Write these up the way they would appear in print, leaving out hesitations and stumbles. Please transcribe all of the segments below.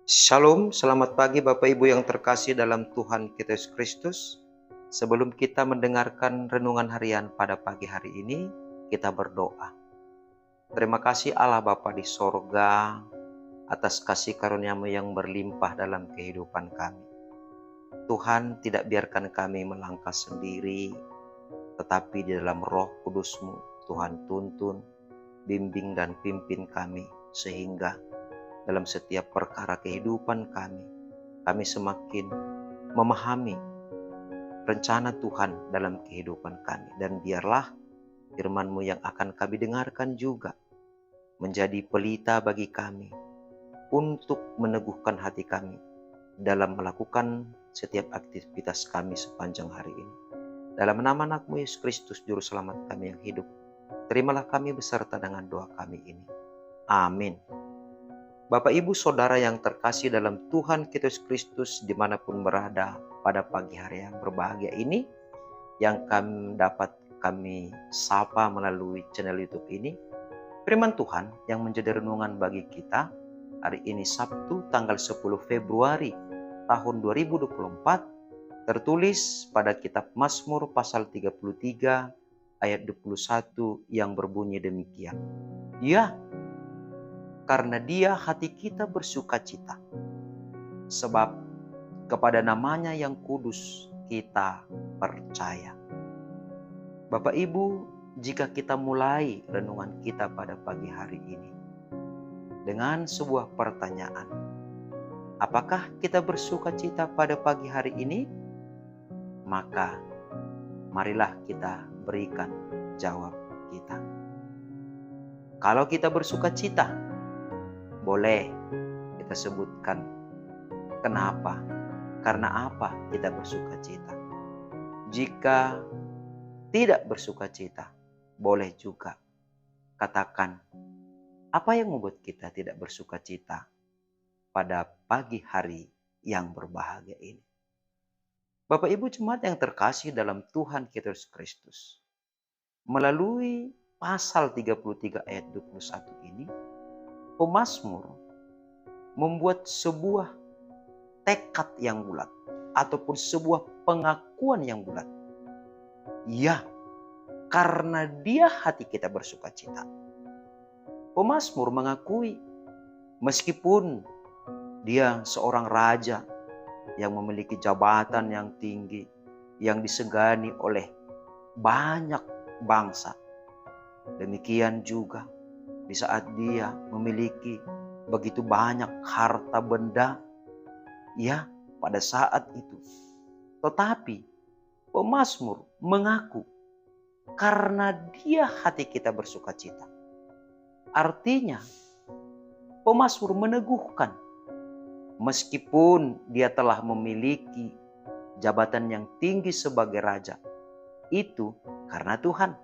Shalom, selamat pagi Bapak Ibu yang terkasih dalam Tuhan kita Yesus Kristus. Sebelum kita mendengarkan renungan harian pada pagi hari ini, kita berdoa. Terima kasih Allah Bapa di sorga atas kasih karunia-Mu yang berlimpah dalam kehidupan kami. Tuhan tidak biarkan kami melangkah sendiri, tetapi di dalam Roh Kudus-Mu, Tuhan tuntun, bimbing dan pimpin kami sehingga dalam setiap perkara kehidupan kami semakin memahami rencana Tuhan dalam kehidupan kami. Dan biarlah firman-Mu yang akan kami dengarkan juga menjadi pelita bagi kami untuk meneguhkan hati kami dalam melakukan setiap aktivitas kami sepanjang hari ini. Dalam nama anak-Mu Yesus Kristus, Juru Selamat kami yang hidup, terimalah kami beserta dengan doa kami ini. Amin. Bapak Ibu Saudara yang terkasih dalam Tuhan kita Yesus Kristus dimanapun berada pada pagi hari yang berbahagia ini, yang kami sapa melalui channel YouTube ini, firman Tuhan yang menjadi renungan bagi kita hari ini Sabtu tanggal 10 Februari tahun 2024, tertulis pada kitab Mazmur pasal 33 ayat 21 yang berbunyi demikian. Ya, karena Dia hati kita bersukacita, sebab kepada namanya yang kudus kita percaya. Bapak Ibu, jika kita mulai renungan kita pada pagi hari ini dengan sebuah pertanyaan, apakah kita bersukacita pada pagi hari ini? Maka marilah kita berikan jawab kita. Kalau kita bersukacita, boleh kita sebutkan kenapa, karena apa kita bersukacita. Jika tidak bersukacita, boleh juga katakan apa yang membuat kita tidak bersukacita pada pagi hari yang berbahagia ini. Bapak Ibu jemaat yang terkasih dalam Tuhan kita Yesus Kristus, melalui pasal 33 ayat 21 ini, pemazmur membuat sebuah tekad yang bulat ataupun sebuah pengakuan yang bulat. Ya, karena Dia hati kita bersukacita. Pemazmur mengakui meskipun dia seorang raja yang memiliki jabatan yang tinggi, yang disegani oleh banyak bangsa. Demikian juga di saat dia memiliki begitu banyak harta benda, ya, pada saat itu. Tetapi pemazmur mengaku karena Dia hati kita bersukacita. Artinya pemazmur meneguhkan meskipun dia telah memiliki jabatan yang tinggi sebagai raja, itu karena Tuhan.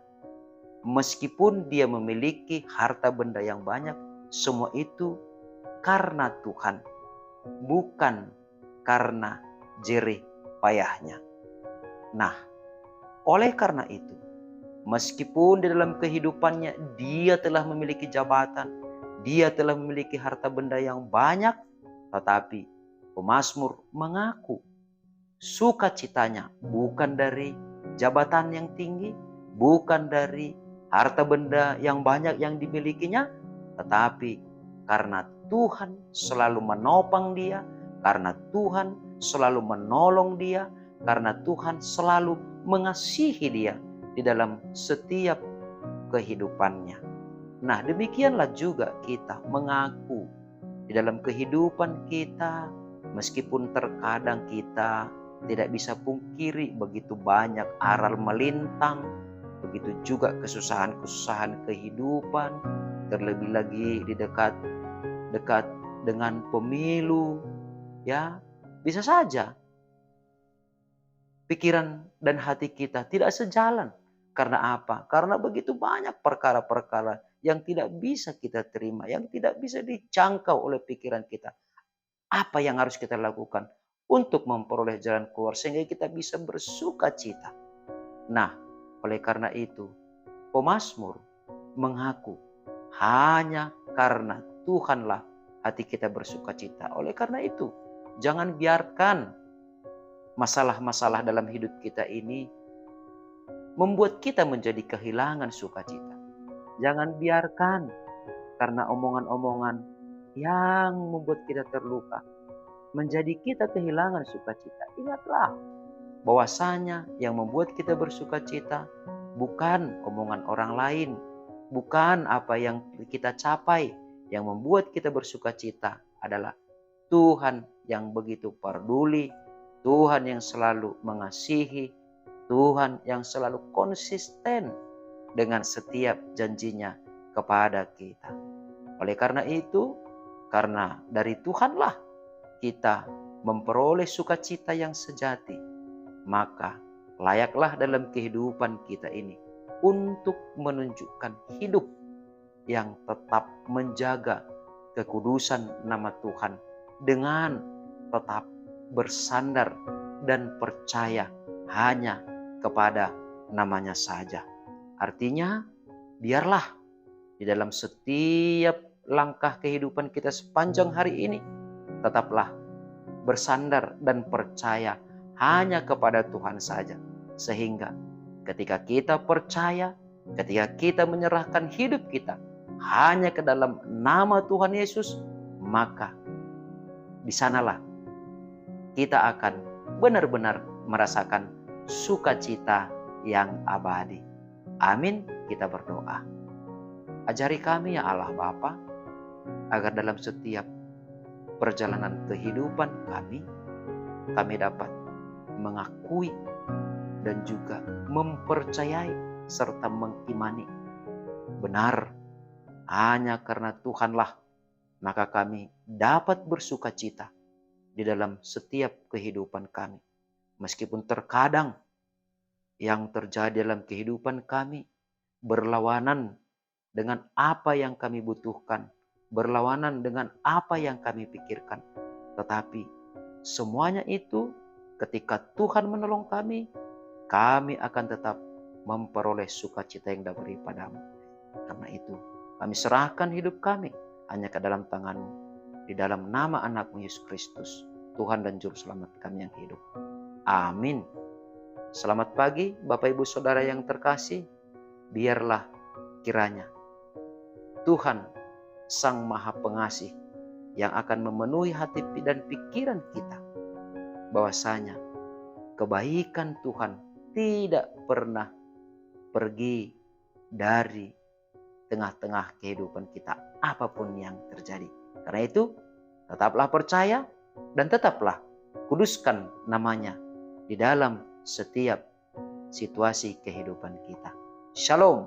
Meskipun dia memiliki harta benda yang banyak, semua itu karena Tuhan, bukan karena jerih payahnya. Nah, oleh karena itu, meskipun di dalam kehidupannya dia telah memiliki jabatan, dia telah memiliki harta benda yang banyak, tetapi pemazmur mengaku sukacitanya bukan dari jabatan yang tinggi, bukan dari harta benda yang banyak yang dimilikinya, tetapi karena Tuhan selalu menopang dia, karena Tuhan selalu menolong dia, karena Tuhan selalu mengasihi dia di dalam setiap kehidupannya. Nah, demikianlah juga kita mengaku di dalam kehidupan kita, meskipun terkadang kita tidak bisa pungkiri begitu banyak aral melintang, begitu juga kesusahan-kesusahan kehidupan, terlebih lagi di dekat dengan pemilu, ya, bisa saja pikiran dan hati kita tidak sejalan. Karena apa? Karena begitu banyak perkara-perkara yang tidak bisa kita terima, yang tidak bisa dijangkau oleh pikiran kita. Apa yang harus kita lakukan untuk memperoleh jalan keluar sehingga kita bisa bersukacita? Nah, oleh karena itu, pemazmur mengaku hanya karena Tuhanlah hati kita bersuka cita. Oleh karena itu, jangan biarkan masalah-masalah dalam hidup kita ini membuat kita menjadi kehilangan sukacita. Jangan biarkan karena omongan-omongan yang membuat kita terluka menjadi kita kehilangan sukacita. Ingatlah bahwasanya yang membuat kita bersukacita bukan omongan orang lain, bukan apa yang kita capai. Yang membuat kita bersukacita adalah Tuhan yang begitu peduli, Tuhan yang selalu mengasihi, Tuhan yang selalu konsisten dengan setiap janjinya kepada kita. Oleh karena itu, karena dari Tuhanlah kita memperoleh sukacita yang sejati, maka layaklah dalam kehidupan kita ini untuk menunjukkan hidup yang tetap menjaga kekudusan nama Tuhan dengan tetap bersandar dan percaya hanya kepada namanya saja. Artinya, biarlah di dalam setiap langkah kehidupan kita sepanjang hari ini, tetaplah bersandar dan percaya hanya kepada Tuhan saja. Sehingga ketika kita percaya, ketika kita menyerahkan hidup kita hanya ke dalam nama Tuhan Yesus, maka di sanalah kita akan benar-benar merasakan sukacita yang abadi. Amin. Kita berdoa. Ajari kami ya Allah Bapa, agar dalam setiap perjalanan kehidupan kami dapat mengakui dan juga mempercayai serta mengimani benar hanya karena Tuhanlah maka kami dapat bersukacita di dalam setiap kehidupan kami. Meskipun terkadang yang terjadi dalam kehidupan kami berlawanan dengan apa yang kami butuhkan, berlawanan dengan apa yang kami pikirkan. Tetapi semuanya itu ketika Tuhan menolong kami akan tetap memperoleh sukacita yang daripada-Mu. Karena itu, kami serahkan hidup kami hanya ke dalam tangan-Mu. Di dalam nama anak-Mu Yesus Kristus, Tuhan dan Juru Selamat kami yang hidup. Amin. Selamat pagi Bapak Ibu Saudara yang terkasih. Biarlah kiranya Tuhan Sang Maha Pengasih yang akan memenuhi hati dan pikiran kita, bahwasanya kebaikan Tuhan tidak pernah pergi dari tengah-tengah kehidupan kita apapun yang terjadi. Karena itu, tetaplah percaya dan tetaplah kuduskan namanya di dalam setiap situasi kehidupan kita. Shalom.